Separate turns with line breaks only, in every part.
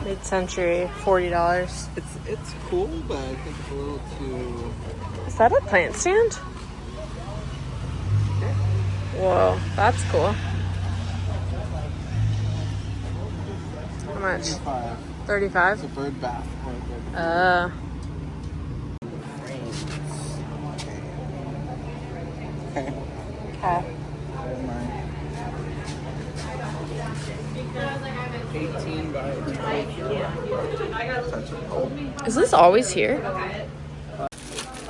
Mid-century, $40.
It's cool, but I think it's a little too.
Is that a plant stand? Whoa, that's cool. How much? 35.
It's a bird bath. Okay.
Okay.
18 by 12.
Is this always here?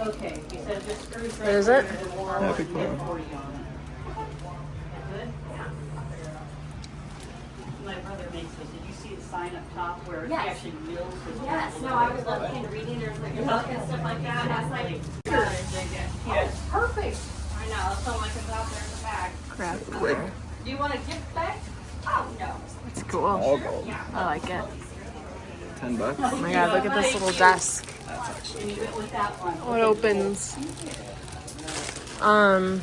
Okay, he said just screws
What is it?
Happy Club.
My brother makes this. Did you see the sign up top where he
Yes.
actually mills his
Yes, no, I was looking, reading, there's like a book and stuff like that, and I was like,
Yes.
perfect. I know, so like it's out there in the back.
Crap.
Do you want a gift bag? Oh, no.
It's cool.
All gold.
I like it.
$10.
Oh my god, look at this little desk.
And you went with that one.
Oh, it opens.
And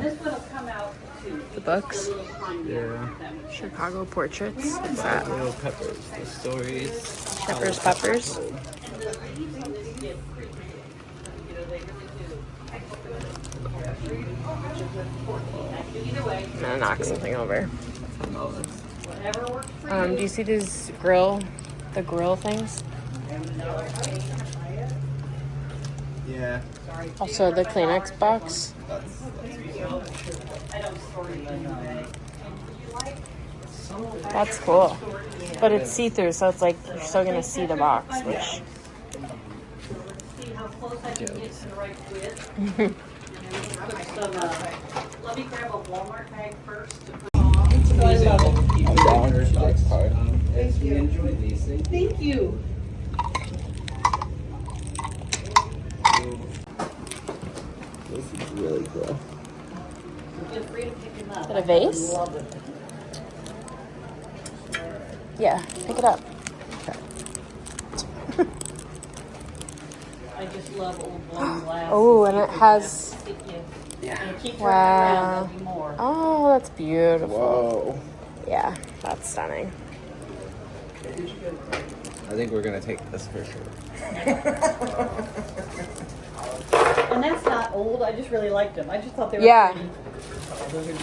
this one will come out too.
The books.
Yeah.
Chicago Portraits. What's that?
Little peppers. The stories.
Shepherd's Peppers. I'm gonna knock something over. Do you see these the grill things?
Yeah.
Also the Kleenex box. That's cool. But it's see-through, so it's like you're still gonna see the box, which
See how close I can get to the right width. Put some, let me grab a Walmart bag first to put on.
I'm down. She likes card.
Thank you.
This is really cool.
Feel free to pick him up.
Is it a vase?
I love it.
Yeah, pick it up.
I just love old blown glass.
Oh, and it has.
Yeah. Keep turning
Wow.
around, there'll be more.
Oh, that's beautiful.
Whoa.
Yeah, that's stunning.
I think we're gonna take this for sure.
And that's not old. I just really liked them. I just thought they were
Yeah.
pretty.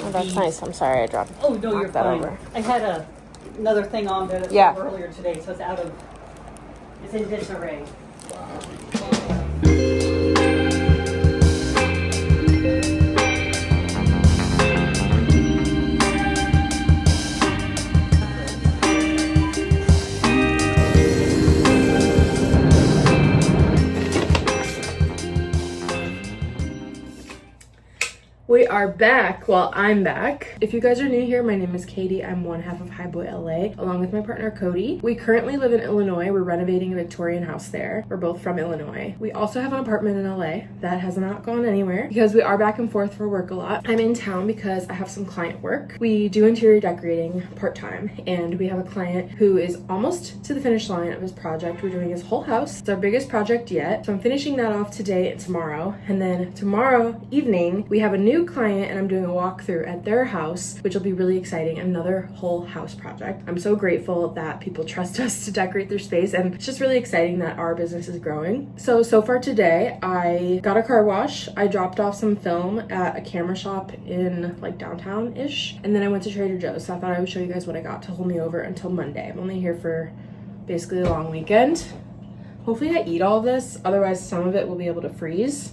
Oh, that's nice. I'm sorry I dropped.
Oh no, you're
knocked that
fine.
over.
I had another thing on that
Yeah.
earlier today, so it's in disarray.
We are back. Well, I'm back. If you guys are new here, my name is Katie. I'm one half of Highboy LA, along with my partner Cody. We currently live in Illinois. We're renovating a Victorian house there. We're both from Illinois. We also have an apartment in LA that has not gone anywhere because we are back and forth for work a lot. I'm in town because I have some client work. We do interior decorating part-time, and we have a client who is almost to the finish line of his project. We're doing his whole house. It's our biggest project yet. So I'm finishing that off today and tomorrow. And then tomorrow evening, we have a new client and I'm doing a walkthrough at their house, which will be really exciting. Another whole house project. I'm so grateful that people trust us to decorate their space, and it's just really exciting that our business is growing. So far today, I got a car wash. I dropped off some film at a camera shop in like downtown-ish, and then I went to Trader Joe's. So I thought I would show you guys what I got to hold me over until Monday. I'm only here for basically a long weekend. Hopefully I eat all of this, otherwise some of it will be able to freeze.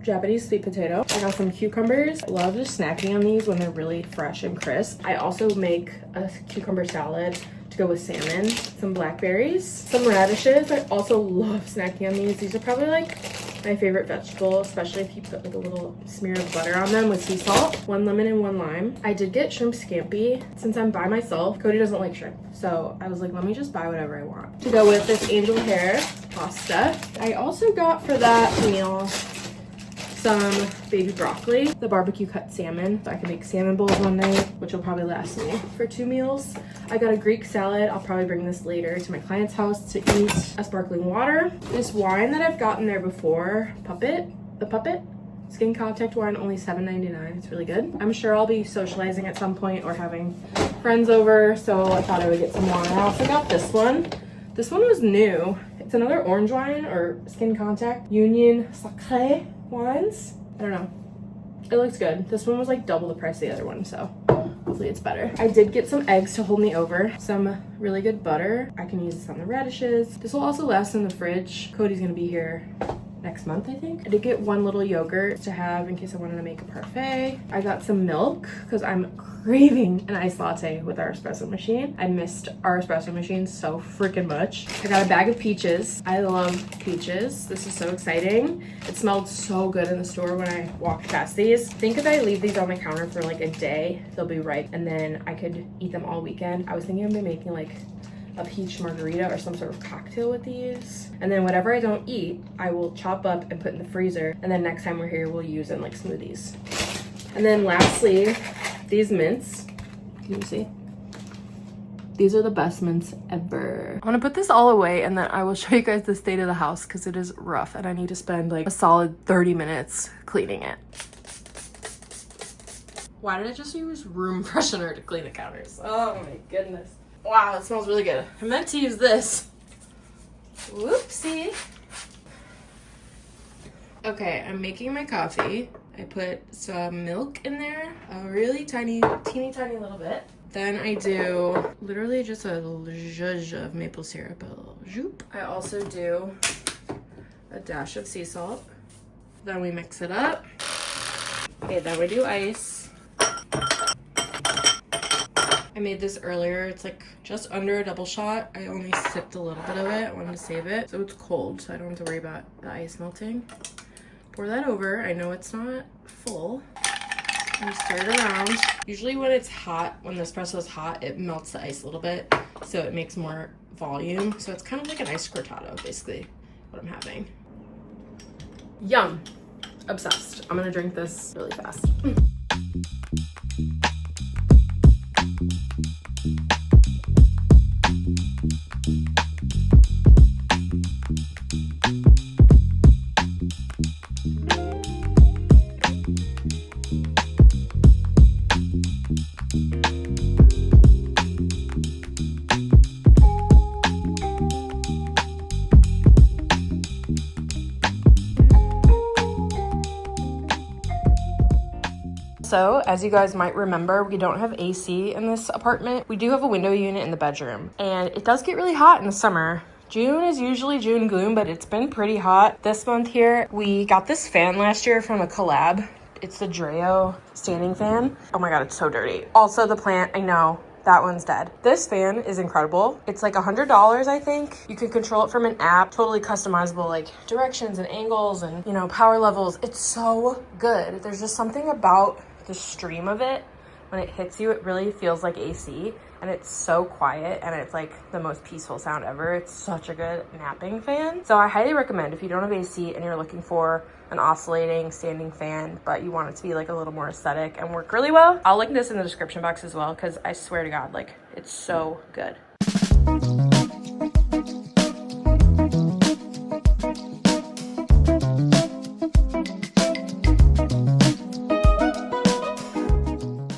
Japanese sweet potato. I got some cucumbers. I love just snacking on these when they're really fresh and crisp. I also make a cucumber salad to go with salmon, some blackberries, some radishes. I also love snacking on these. These are probably like my favorite vegetable, especially if you put like a little smear of butter on them with sea salt. 1 lemon and 1 lime. I did get shrimp scampi. Since I'm by myself, Cody doesn't like shrimp. So I was like, let me just buy whatever I want. To go with this angel hair pasta. I also got for that meal some baby broccoli, the barbecue cut salmon, so I can make salmon bowls one night, which will probably last me for 2 meals. I got a Greek salad. I'll probably bring this later to my client's house to eat. A sparkling water. This wine that I've gotten there before, the Puppet Skin Contact wine, only $7.99. It's really good. I'm sure I'll be socializing at some point or having friends over, so I thought I would get some wine. I also got this one. This one was new. It's another orange wine or Skin Contact Union Sacré wines. I don't know. It looks good. This one was like double the price of the other one, so hopefully it's better. I did get some eggs to hold me over. Some really good butter. I can use this on the radishes. This will also last in the fridge. Cody's gonna be here next month, I think. I did get 1 little yogurt to have in case I wanted to make a parfait. I got some milk because I'm craving an iced latte with our espresso machine. I missed our espresso machine so freaking much. I got a bag of peaches. I love peaches. This is so exciting. It smelled so good in the store when I walked past these. I think if I leave these on my counter for like a day, they'll be ripe and then I could eat them all weekend. I was thinking of making like a peach margarita or some sort of cocktail with these. And then whatever I don't eat, I will chop up and put in the freezer. And then next time we're here, we'll use in like smoothies. And then lastly, these mints. Can you see? These are the best mints ever. I'm gonna put this all away and then I will show you guys the state of the house because it is rough and I need to spend like a solid 30 minutes cleaning it. Why did I just use room freshener to clean the counters? Oh my goodness. Wow, it smells really good. I meant to use this. Whoopsie. Okay, I'm making my coffee. I put some milk in there, a really teeny tiny little bit. Then I do literally just a zhuzh of maple syrup, a zoop. I also do a dash of sea salt. Then we mix it up. Okay, then we do ice. I made this earlier. It's like just under a double shot. I only sipped a little bit of it. I wanted to save it. So it's cold, so I don't have to worry about the ice melting. Pour that over. I know it's not full. And stir it around. Usually when it's hot, when the espresso is hot, it melts the ice a little bit. So it makes more volume. So it's kind of like an ice cortado, basically, what I'm having. Yum. Obsessed. I'm gonna drink this really fast. So, as you guys might remember, we don't have AC in this apartment. We do have a window unit in the bedroom, and it does get really hot in the summer. June is usually June gloom, but it's been pretty hot this month here. We got this fan last year from a collab. It's the Dreo standing fan. Oh my God, it's so dirty. Also the plant, I know, that one's dead. This fan is incredible. It's like $100, I think. You can control it from an app, totally customizable, like directions and angles and, you know, power levels. It's so good. There's just something about the stream of it. When it hits you, it really feels like AC, and it's so quiet, and it's like the most peaceful sound ever. It's such a good napping fan. So I highly recommend if you don't have AC and you're looking for an oscillating standing fan, but you want it to be like a little more aesthetic and work really well, I'll link this in the description box as well, because I swear to God, like, it's so good.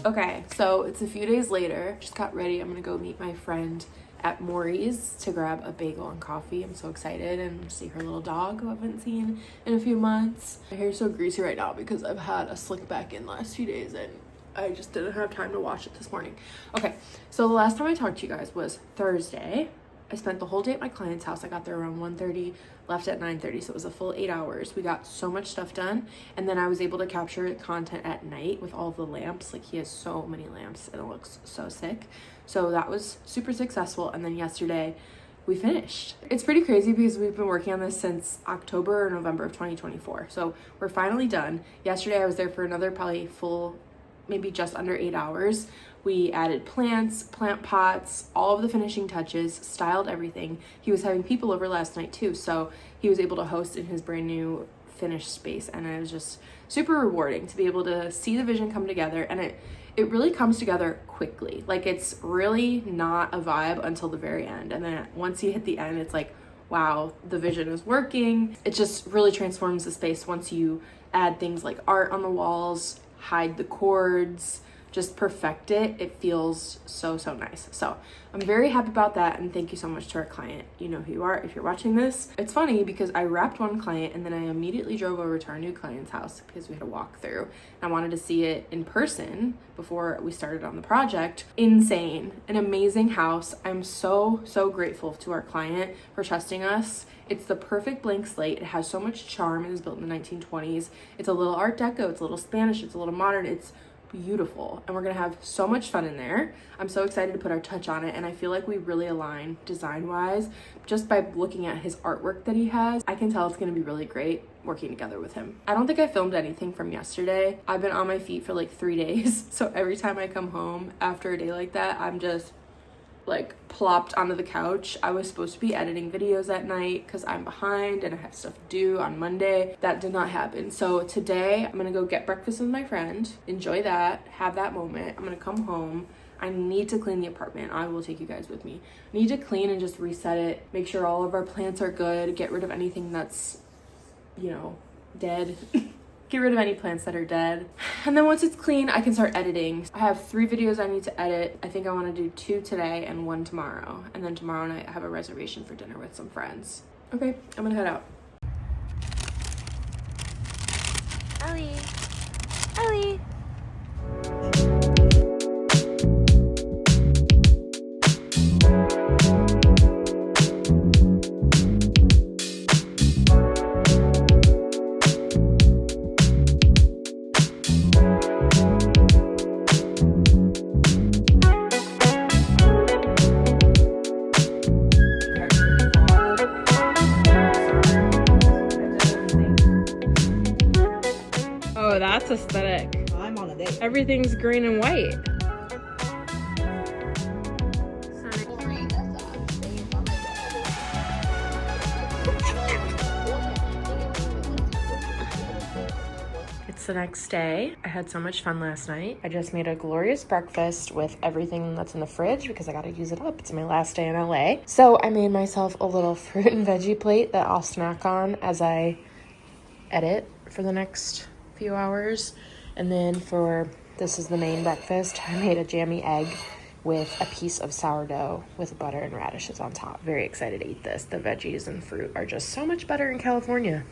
Okay, so it's a few days later. Just got ready. I'm gonna go meet my friend at Maury's to grab a bagel and coffee. I'm so excited, and see her little dog who I haven't seen in a few months. My hair's so greasy right now because I've had a slick back in the last few days and I just didn't have time to wash it this morning. Okay, so the last time I talked to you guys was Thursday. I spent the whole day at my client's house. I got there around 1:30, left at 9:30, so it was a full 8 hours. We got so much stuff done, and then I was able to capture content at night with all the lamps. Like, he has so many lamps and it looks so sick. So that was super successful. And then yesterday we finished. It's pretty crazy because we've been working on this since October or November of 2024. So we're finally done. Yesterday I was there for another probably full, maybe just under 8 hours. We added plants, plant pots, all of the finishing touches, styled everything. He was having people over last night too, so he was able to host in his brand new finished space, and it was just super rewarding to be able to see the vision come together. And it really comes together quickly. Like, it's really not a vibe until the very end, and then once you hit the end, it's like, wow, the vision is working. It just really transforms the space once you add things like art on the walls, hide the cords, just perfect it. It feels so nice. So I'm very happy about that, and thank you so much to our client. You know who you are if you're watching this. It's funny because I wrapped one client and then I immediately drove over to our new client's house because we had a walkthrough. I wanted to see it in person before we started on the project. Insane, an amazing house. I'm so grateful to our client for trusting us. It's the perfect blank slate. It has so much charm. It was built in the 1920s. It's a little Art Deco, it's a little Spanish, it's a little modern. It's beautiful, and we're gonna have so much fun in there. I'm so excited to put our touch on it, and I feel like we really align design wise just by looking at his artwork that he has. I can tell it's gonna be really great working together with him. I don't think I filmed anything from yesterday. I've been on my feet for like 3 days, so every time I come home after a day like that, I'm just like plopped onto the couch. I was supposed to be editing videos at night because I'm behind and I have stuff to do on Monday. That did not happen. So today I'm gonna go get breakfast with my friend, enjoy that, have that moment. I'm gonna come home. I need to clean the apartment. I will take you guys with me. I need to clean and just reset it, make sure all of our plants are good, get rid of anything that's, you know, dead. Get rid of any plants that are dead. And then once it's clean, I can start editing. I have 3 videos I need to edit. I think I want to do 2 today and 1 tomorrow. And then tomorrow night I have a reservation for dinner with some friends. Okay, I'm gonna head out.
Ellie. Ellie.
Oh, that's aesthetic.
I'm on a date.
Everything's green and white. It's the next day. I had so much fun last night. I just made a glorious breakfast with everything that's in the fridge because I gotta use it up. It's my last day in LA. So I made myself a little fruit and veggie plate that I'll snack on as I edit for the next few hours. And then this is the main breakfast, I made a jammy egg with a piece of sourdough with butter and radishes on top. Very excited to eat this. The veggies and fruit are just so much better in California.